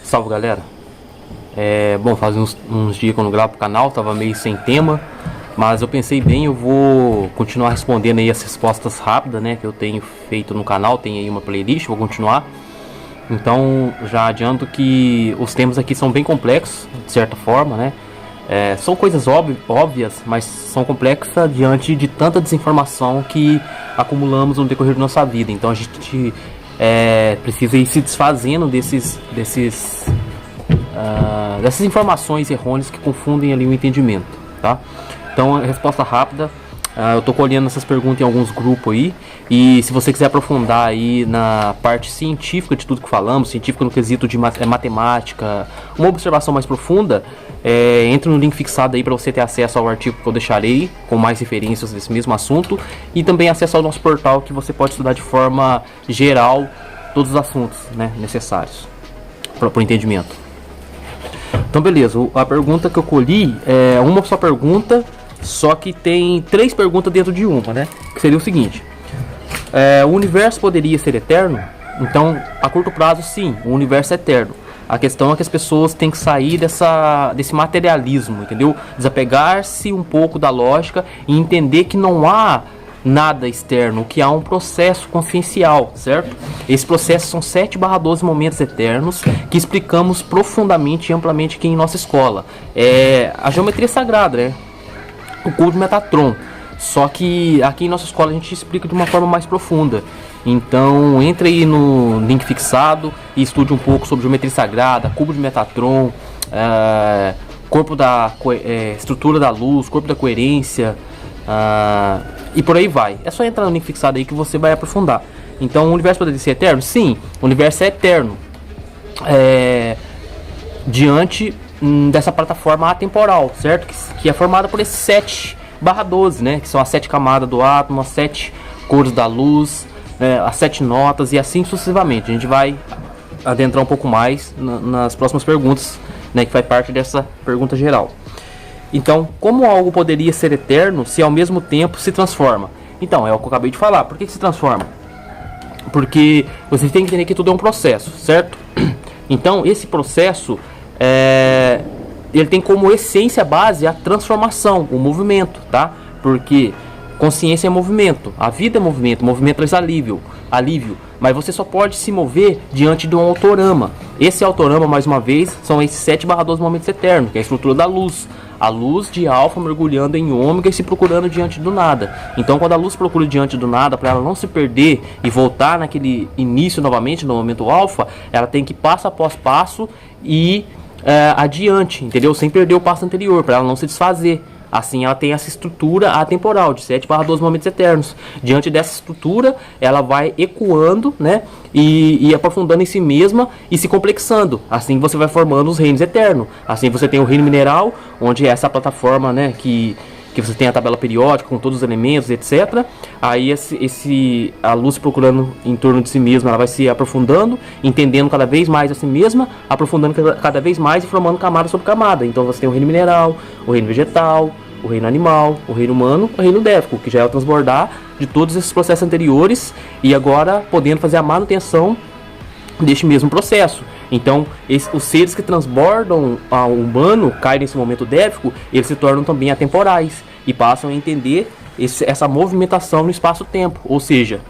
Salve, galera. Bom, faz uns dias que eu não gravo pro canal, tava meio sem tema, mas eu pensei bem, eu vou continuar respondendo aí as respostas rápidas, né, que eu tenho feito no canal. Tem aí uma playlist, vou continuar. Então já adianto que os temas aqui são bem complexos, de certa forma, né. São coisas óbvias, mas são complexas diante de tanta desinformação que acumulamos no decorrer da nossa vida. Então a gente precisa ir se desfazendo dessas informações errôneas que confundem ali o entendimento, tá? Então, a resposta rápida, eu tô colhendo essas perguntas em alguns grupos aí, e se você quiser aprofundar aí na parte científica de tudo que falamos, científica no quesito de matemática, uma observação mais profunda, entre no link fixado aí para você ter acesso ao artigo que eu deixarei, com mais referências desse mesmo assunto, e também acesso ao nosso portal, que você pode estudar de forma geral todos os assuntos, né, necessários para o entendimento. Então beleza, a pergunta que eu colhi é uma só pergunta, só que tem 3 perguntas dentro de uma, né? Que seria o seguinte: o universo poderia ser eterno? Então, a curto prazo, sim, o universo é eterno. A questão é que as pessoas têm que sair desse materialismo, entendeu? Desapegar-se um pouco da lógica e entender que não há nada externo, que há um processo consciencial, certo? Esse processo são 7/12 momentos eternos que explicamos profundamente e amplamente aqui em nossa escola. A geometria sagrada, né? O cubo de Metatron. Só que aqui em nossa escola a gente explica de uma forma mais profunda. Então entre aí no link fixado e estude um pouco sobre geometria sagrada, cubo de Metatron, estrutura da luz, corpo da coerência, e por aí vai. É só entrar no link fixado aí que você vai aprofundar. Então, o universo poderia ser eterno? Sim, o universo é eterno diante dessa plataforma atemporal, certo? Que é formada por esses 7/12, né? Que são as 7 camadas do átomo, as 7 cores da luz, as 7 notas e assim sucessivamente. A gente vai adentrar um pouco mais nas próximas perguntas, né? Que faz parte dessa pergunta geral. Então, como algo poderia ser eterno se ao mesmo tempo se transforma? Então, é o que eu acabei de falar. Por que se transforma? Porque você tem que entender que tudo é um processo, certo? Então, esse processo, ele tem como essência base a transformação, o movimento, tá? Porque consciência é movimento, a vida é movimento, movimento traz alívio, mas você só pode se mover diante de um autorama. Esse autorama, mais uma vez, são esses 7/12 momentos eternos, que é a estrutura da luz. A luz de alfa mergulhando em ômega e se procurando diante do nada. Então, quando a luz procura diante do nada, para ela não se perder e voltar naquele início novamente, no momento alfa, ela tem que passo após passo e adiante, entendeu? Sem perder o passo anterior, para ela não se desfazer. Assim, ela tem essa estrutura atemporal de 7/12 momentos eternos. Diante dessa estrutura, ela vai ecoando, né? E aprofundando em si mesma e se complexando. Assim você vai formando os reinos eternos. Assim você tem o reino mineral, onde é essa plataforma, né? Que você tem a tabela periódica com todos os elementos, etc. Aí a luz procurando em torno de si mesma, ela vai se aprofundando, entendendo cada vez mais a si mesma, aprofundando cada vez mais e formando camada sobre camada. Então você tem o reino mineral, o reino vegetal, o reino animal, o reino humano, o reino défico, que já é o transbordar de todos esses processos anteriores e agora podendo fazer a manutenção deste mesmo processo. Então, os seres que transbordam ao humano, caem nesse momento défico, eles se tornam também atemporais e passam a entender essa movimentação no espaço-tempo, ou seja,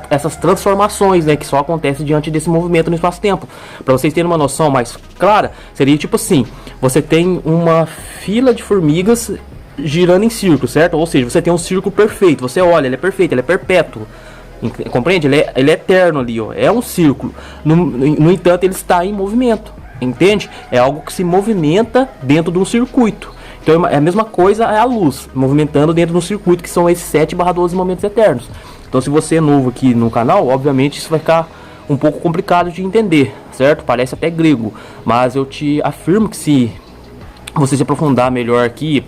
essas transformações, né, que só acontecem diante desse movimento no espaço-tempo. Para vocês terem uma noção mais clara, seria tipo assim: você tem uma fila de formigas girando em círculo, certo? Ou seja, você tem um círculo perfeito, você olha, ele é perfeito, ele é perpétuo. Compreende? Ele é eterno ali, ó. É um círculo. No entanto, ele está em movimento. Entende? É algo que se movimenta dentro de um circuito. Então é a mesma coisa, é a luz movimentando dentro de um circuito, que são esses 7/12 momentos eternos. Então, se você é novo aqui no canal, obviamente isso vai ficar um pouco complicado de entender, certo? Parece até grego, mas eu te afirmo que se você se aprofundar melhor aqui,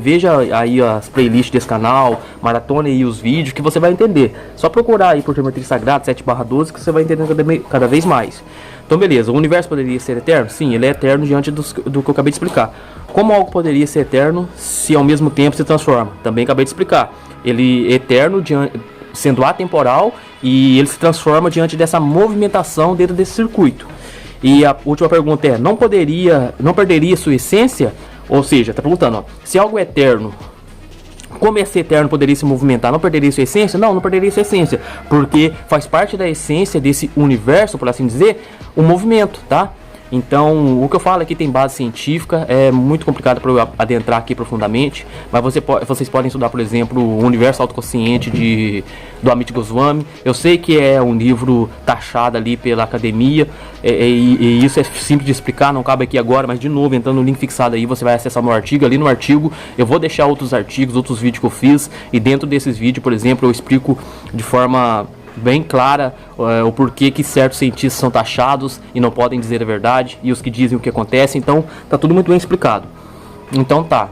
veja aí as playlists desse canal, maratona aí os vídeos, que você vai entender. Só procurar aí por geometria sagrada 7/12 que você vai entender cada vez mais. Então beleza, o universo poderia ser eterno? Sim, ele é eterno diante do que eu acabei de explicar. Como algo poderia ser eterno se ao mesmo tempo se transforma? Também acabei de explicar. Ele é eterno sendo atemporal, e ele se transforma diante dessa movimentação dentro desse circuito. E a última pergunta é: não perderia sua essência? Ou seja, está perguntando, ó, se algo é eterno, como esse eterno poderia se movimentar? Não perderia sua essência? Não perderia sua essência, porque faz parte da essência desse universo, por assim dizer, o movimento, tá? Então, o que eu falo aqui tem base científica, é muito complicado para eu adentrar aqui profundamente, mas vocês podem estudar, por exemplo, o Universo Autoconsciente do Amit Goswami. Eu sei que é um livro taxado ali pela academia, e isso é simples de explicar, não cabe aqui agora, mas de novo, entrando no link fixado aí, você vai acessar meu artigo. Ali no artigo eu vou deixar outros artigos, outros vídeos que eu fiz, e dentro desses vídeos, por exemplo, eu explico de forma bem clara o porquê que certos cientistas são taxados e não podem dizer a verdade, e os que dizem o que acontece. Então tá tudo muito bem explicado. Então tá,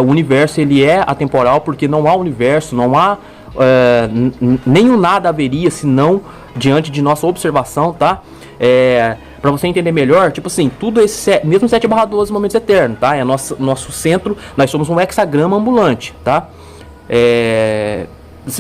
o universo ele é atemporal, porque não há universo, não há nenhum nada haveria senão diante de nossa observação, tá? Para você entender melhor, tipo assim, tudo esse mesmo 7/12 momentos eternos, tá? É nosso centro, nós somos um hexagrama ambulante, tá?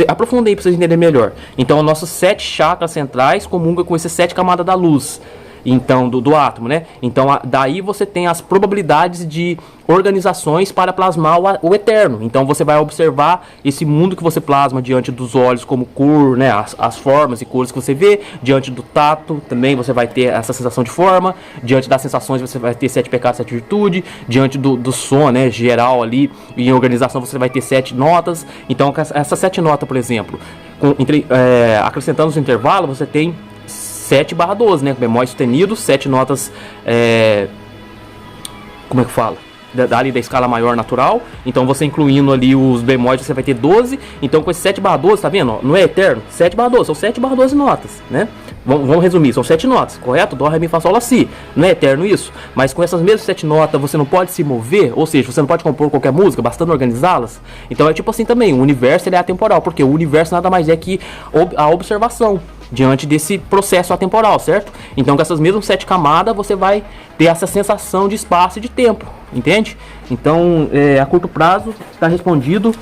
Aprofunda aí para vocês entenderem melhor. Então, os nossos 7 chakras centrais comungam com essas 7 camadas da luz, então do átomo, né? Então, daí você tem as probabilidades de organizações para plasmar o eterno. Então, você vai observar esse mundo que você plasma diante dos olhos, como cor, né? As formas e cores que você vê. Diante do tato, também você vai ter essa sensação de forma. Diante das sensações, você vai ter 7 pecados, 7 virtudes. Diante do som, né? Geral ali, em organização, você vai ter 7 notas. Então, essas 7 notas, por exemplo, acrescentando os intervalos, você tem 7/12, né? Bemóis sustenidos, 7 notas, como é que fala? Da escala maior natural. Então você incluindo ali os bemóis, você vai ter 12. Então com esse 7/12, tá vendo? Não é eterno? 7/12, são 7/12 notas, né? Vamos resumir, são 7 notas, correto? Dó, ré, mi, fá, sol, lá, si. Não é eterno isso? Mas com essas mesmas 7 notas você não pode se mover, ou seja, você não pode compor qualquer música, bastando organizá-las. Então é tipo assim também, o universo ele é atemporal, porque o universo nada mais é que a observação diante desse processo atemporal, certo? Então com essas mesmas 7 camadas você vai ter essa sensação de espaço e de tempo, entende? Então a curto prazo está respondido.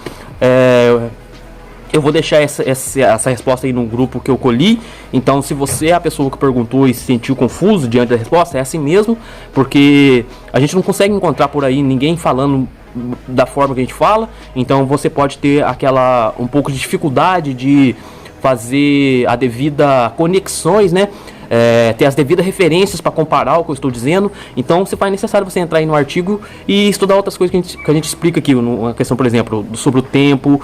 Eu vou deixar essa resposta aí no grupo que eu colhi. Então se você é a pessoa que perguntou e se sentiu confuso diante da resposta, é assim mesmo, porque a gente não consegue encontrar por aí ninguém falando da forma que a gente fala. Então você pode ter um pouco de dificuldade de fazer a devida conexões, né? Ter as devidas referências para comparar o que eu estou dizendo. Então se faz necessário você entrar aí no artigo e estudar outras coisas que a gente explica aqui, uma questão, por exemplo, sobre o tempo,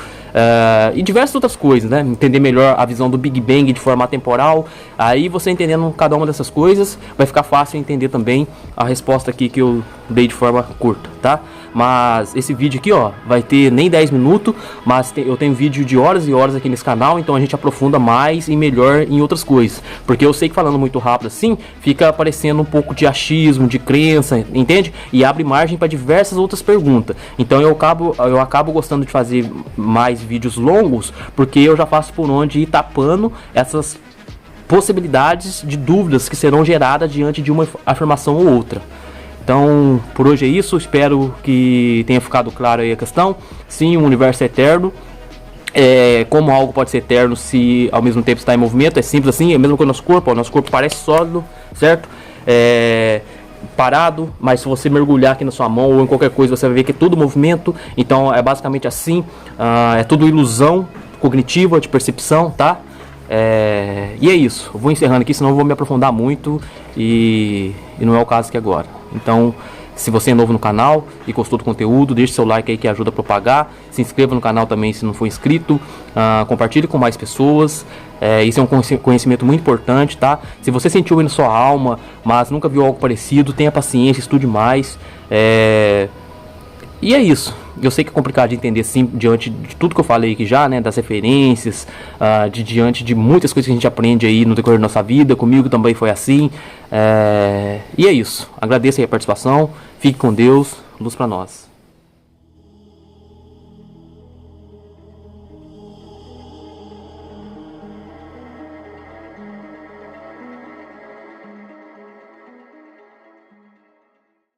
e diversas outras coisas, né? Entender melhor a visão do Big Bang de forma atemporal. Aí você entendendo cada uma dessas coisas, vai ficar fácil entender também a resposta aqui que eu dei de forma curta, tá? Mas esse vídeo aqui, ó, vai ter nem 10 minutos, mas eu tenho vídeo de horas e horas aqui nesse canal, então a gente aprofunda mais e melhor em outras coisas. Porque eu sei que falando muito rápido assim, fica parecendo um pouco de achismo, de crença, entende? E abre margem para diversas outras perguntas. Então eu acabo gostando de fazer mais vídeos longos, porque eu já faço por onde ir tapando essas possibilidades de dúvidas que serão geradas diante de uma afirmação ou outra. Então, por hoje é isso. Espero que tenha ficado claro aí a questão. Sim, o universo é eterno. Como algo pode ser eterno se ao mesmo tempo está em movimento? É simples assim, é mesmo que o nosso corpo. O nosso corpo parece sólido, certo? Parado, mas se você mergulhar aqui na sua mão ou em qualquer coisa, você vai ver que é tudo movimento. Então, é basicamente assim. É tudo ilusão cognitiva, de percepção, tá? E é isso. Eu vou encerrando aqui, senão eu vou me aprofundar muito e não é o caso aqui agora. Então, se você é novo no canal e gostou do conteúdo, deixe seu like aí que ajuda a propagar. Se inscreva no canal também se não for inscrito. Compartilhe com mais pessoas. Isso é um conhecimento muito importante, tá? Se você sentiu aí na sua alma, mas nunca viu algo parecido, tenha paciência, estude mais. E é isso. Eu sei que é complicado de entender sim, diante de tudo que eu falei aqui já, né, das referências, diante de muitas coisas que a gente aprende aí no decorrer da nossa vida. Comigo também foi assim. E é isso. Agradeço aí a participação. Fique com Deus. Luz pra nós.